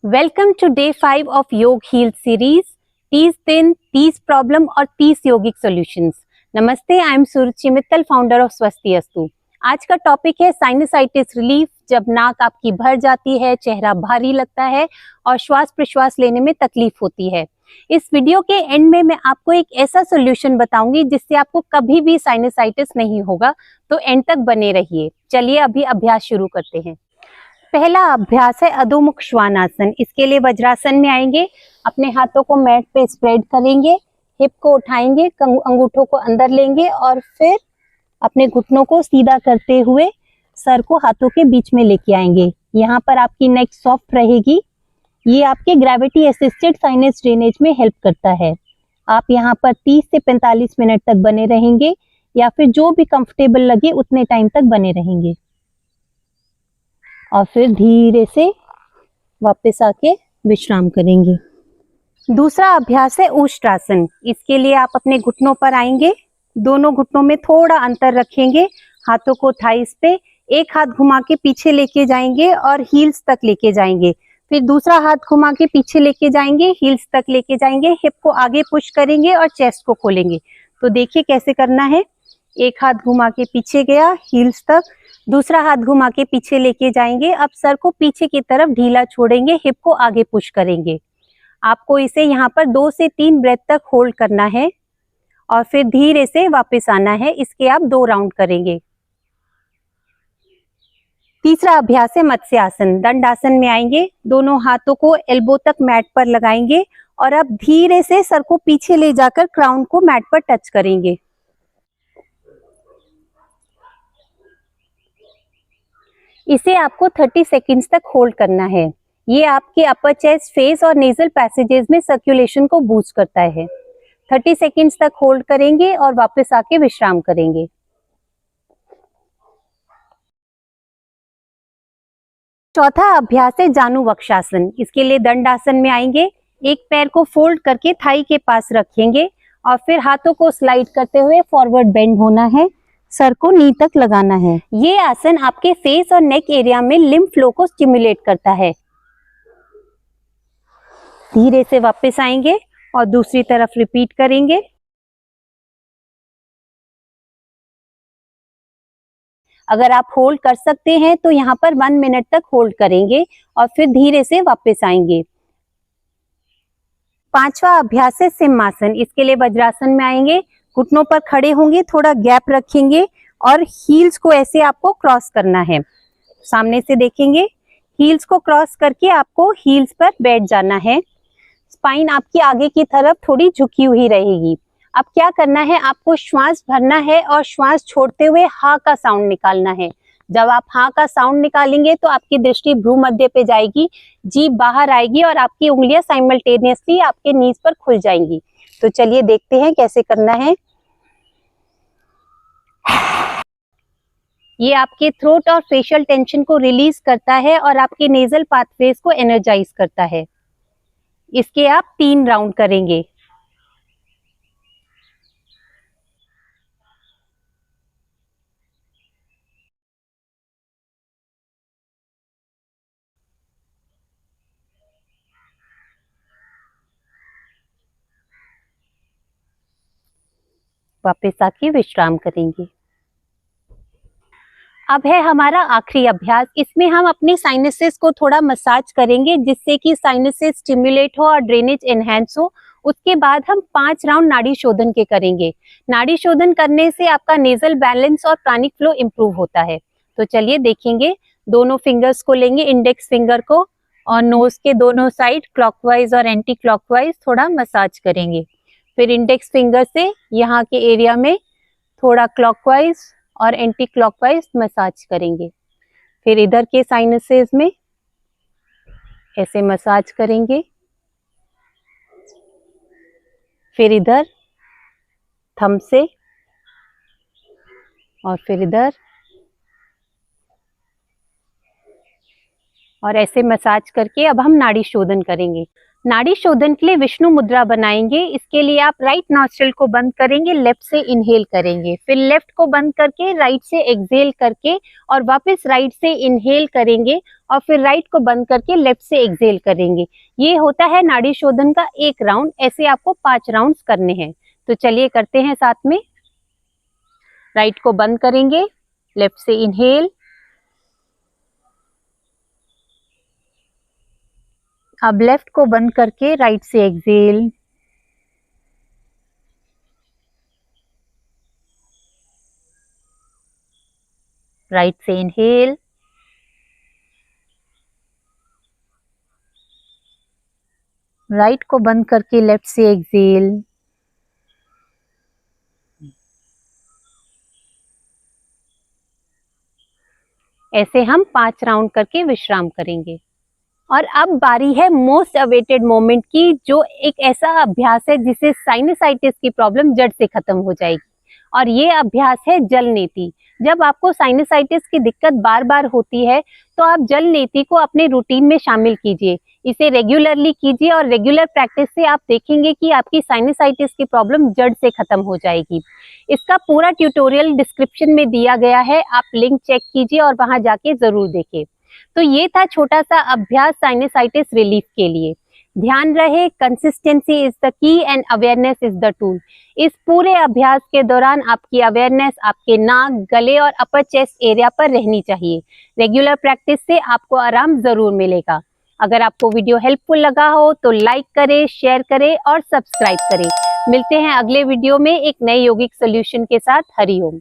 Welcome to day 5 of Yog heal series. 30 दिन 30 problem और 30 yogic solutions. नमस्ते, I am Suruchi Mittal, founder of Swastiastu. आज का टॉपिक है साइनसाइटिस रिलीफ। जब नाक आपकी भर जाती है, चेहरा भारी लगता है और श्वास प्रश्वास लेने में तकलीफ होती है। इस वीडियो के एंड में मैं आपको एक ऐसा सोल्यूशन बताऊंगी जिससे आपको कभी भी साइनसाइटिस नहीं होगा, तो एंड तक बने रहिए। चलिए अभी अभ्यास शुरू करते हैं। पहला अभ्यास है अधोमुख श्वानासन। इसके लिए वज्रासन में आएंगे, अपने हाथों को मैट पे स्प्रेड करेंगे, हिप को उठाएंगे, अंगूठों को अंदर लेंगे और फिर अपने घुटनों को सीधा करते हुए सर को हाथों के बीच में लेके आएंगे। यहाँ पर आपकी नेक सॉफ्ट रहेगी। ये आपके ग्रेविटी असिस्टेड साइनस ड्रेनेज में हेल्प करता है। आप यहाँ पर 30 से 45 मिनट तक बने रहेंगे या फिर जो भी कंफर्टेबल लगे उतने टाइम तक बने रहेंगे और फिर धीरे से वापस आके विश्राम करेंगे। दूसरा अभ्यास है उष्ट्रासन। इसके लिए आप अपने घुटनों पर आएंगे, दोनों घुटनों में थोड़ा अंतर रखेंगे, हाथों को थाइस पे एक हाथ घुमा के पीछे लेके जाएंगे और हील्स तक लेके जाएंगे। फिर दूसरा हाथ घुमा के पीछे लेके जाएंगे, हील्स तक लेके जाएंगे, हिप को आगे पुश करेंगे और चेस्ट को खोलेंगे। तो देखिए कैसे करना है। एक हाथ घुमा के पीछे गया, हील्स तक, दूसरा हाथ घुमा के पीछे लेके जाएंगे। अब सर को पीछे की तरफ ढीला छोड़ेंगे, हिप को आगे पुश करेंगे। आपको इसे यहाँ पर 2 से 3 ब्रेथ तक होल्ड करना है और फिर धीरे से वापस आना है। इसके आप 2 राउंड करेंगे। तीसरा अभ्यास है मत्स्यासन। दंडासन में आएंगे, दोनों हाथों को एल्बो तक मैट पर लगाएंगे और अब धीरे से सर को पीछे ले जाकर क्राउन को मैट पर टच करेंगे। इसे आपको 30 सेकेंड्स तक होल्ड करना है। ये आपके अपर चेस्ट, फेस और नेजल पैसेजेस में सर्कुलेशन को बूस्ट करता है। 30 सेकेंड्स तक होल्ड करेंगे और वापस आके विश्राम करेंगे। चौथा अभ्यास है जानु वक्षासन। इसके लिए दंडासन में आएंगे, एक पैर को फोल्ड करके थाई के पास रखेंगे और फिर हाथों को स्लाइड करते हुए फॉरवर्ड बेंड होना है, सर को नी तक लगाना है। ये आसन आपके फेस और नेक एरिया में लिम्फ फ्लो को स्टिमुलेट करता है। धीरे से वापस आएंगे और दूसरी तरफ रिपीट करेंगे। अगर आप होल्ड कर सकते हैं तो यहाँ पर 1 मिनट तक होल्ड करेंगे और फिर धीरे से वापस आएंगे। पांचवा अभ्यास है सिंहासन। इसके लिए वज्रासन में आएंगे, घुटनों पर खड़े होंगे, थोड़ा गैप रखेंगे और हील्स को ऐसे आपको क्रॉस करना है। सामने से देखेंगे, हील्स को क्रॉस करके आपको हील्स पर बैठ जाना है। स्पाइन आपकी आगे की तरफ थोड़ी झुकी हुई रहेगी। अब क्या करना है, आपको श्वास भरना है और श्वास छोड़ते हुए हा का साउंड निकालना है। जब आप हा का साउंड निकालेंगे तो आपकी दृष्टि भ्रू मध्य पे जाएगी, जीभ बाहर आएगी और आपकी उंगलियां साइमल्टेनियसली आपके नीज पर खुल जाएंगी। तो चलिए देखते हैं कैसे करना है। ये आपके थ्रोट और फेशियल टेंशन को रिलीज करता है और आपके नेजल पाथवेज को एनर्जाइज करता है। इसके आप 3 राउंड करेंगे। वापस आके विश्राम करेंगे। अब है हमारा आखिरी अभ्यास। इसमें हम अपने साइनसेस को थोड़ा मसाज करेंगे जिससे कि साइनसेस स्टिमुलेट हो और ड्रेनेज एनहेंस हो। उसके बाद हम 5 राउंड नाड़ी शोधन के करेंगे। नाड़ी शोधन करने से आपका नेजल बैलेंस और प्राणिक फ्लो इंप्रूव होता है। तो चलिए देखेंगे। दोनों फिंगर्स को लेंगे, इंडेक्स फिंगर को, और नोज के दोनों साइड क्लॉकवाइज और एंटी क्लॉकवाइज थोड़ा मसाज करेंगे। फिर इंडेक्स फिंगर से यहाँ के एरिया में थोड़ा क्लॉकवाइज और एंटी क्लॉकवाइज मसाज करेंगे। फिर इधर के साइनसेस में ऐसे मसाज करेंगे। फिर इधर थंब से और फिर इधर, और ऐसे मसाज करके अब हम नाड़ी शोधन करेंगे। नाड़ी शोधन के लिए विष्णु मुद्रा बनाएंगे। इसके लिए आप राइट नॉस्ट्रिल को बंद करेंगे, लेफ्ट से इनहेल करेंगे, फिर लेफ्ट को बंद करके राइट से एक्सहेल करके और वापस राइट से इनहेल करेंगे और फिर राइट को बंद करके लेफ्ट से एक्सहेल करेंगे। ये होता है नाड़ी शोधन का एक राउंड। ऐसे आपको 5 राउंड्स करने हैं। तो चलिए करते हैं साथ में। राइट को बंद करेंगे, लेफ्ट से इनहेल, अब लेफ्ट को बंद करके राइट से एक्सहेल, राइट से इनहेल, राइट को बंद करके लेफ्ट से एक्सहेल, ऐसे हम 5 राउंड करके विश्राम करेंगे। और अब बारी है मोस्ट अवेटेड मोमेंट की, जो एक ऐसा अभ्यास है जिससे साइनसाइटिस की प्रॉब्लम जड़ से खत्म हो जाएगी। और ये अभ्यास है जल नेति। जब आपको साइनसाइटिस की दिक्कत बार बार होती है तो आप जल नेति को अपने रूटीन में शामिल कीजिए। इसे रेगुलरली कीजिए और रेगुलर प्रैक्टिस से आप देखेंगे कि आपकी साइनसाइटिस की प्रॉब्लम जड़ से खत्म हो जाएगी। इसका पूरा ट्यूटोरियल डिस्क्रिप्शन में दिया गया है, आप लिंक चेक कीजिए और वहां जाके जरूर देखें। तो ये था छोटा सा अभ्यास साइनसाइटिस रिलीफ के लिए। ध्यान रहे, consistency is the key and awareness is the tool. इस पूरे अभ्यास के दौरान आपकी अवेयरनेस आपके नाक, गले और अपर चेस्ट एरिया पर रहनी चाहिए। रेगुलर प्रैक्टिस से आपको आराम जरूर मिलेगा। अगर आपको वीडियो हेल्पफुल लगा हो तो लाइक करें, शेयर करें और सब्सक्राइब करें। मिलते हैं अगले वीडियो में एक नए यौगिक सॉल्यूशन के साथ। हरि ओम।